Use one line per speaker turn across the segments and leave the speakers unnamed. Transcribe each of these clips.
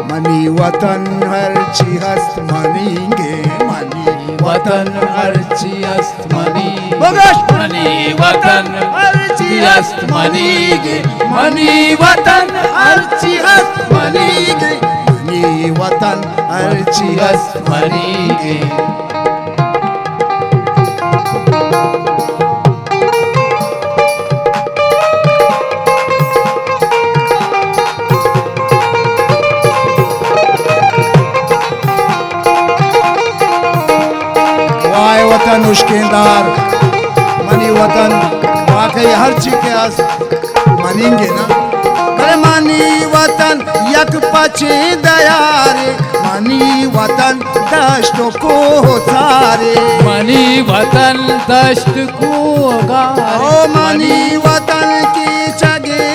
Money वतन हर्ची हस्त मनीगे money
वतन अर्ची अस्त मनी
बगश
मनी वतन अर्ची अस्त मनीगे मनी वतन अर्ची अस्त मनीगे
मनी वतन हर्ची
अर्ची अस्त मनीगे
वाय वतन उश्केदार मनी वतन वाकई हर चीज के आस मानेंगे ना। अरे मनी वतन यक पचे दयारे मनी वतन दश्तों को सारे
मनी वतन दश्त को
ओ मनी वतन की जगे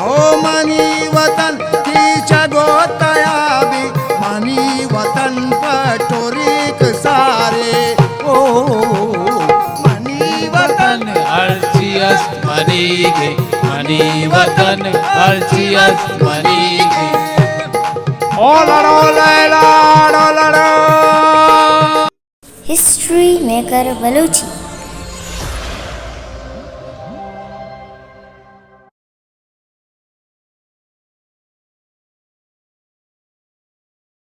ओ मनी वतन की जगो तयाबी मनी वतन पटोरिक सारे ओ मनी वतन
वतन अर्ची अस्त मनीगे मनी वतन अर्ची अस्त मनीगे
ओ लड़ो लैला लड़ो
हिस्ट्री मेकर बलूची।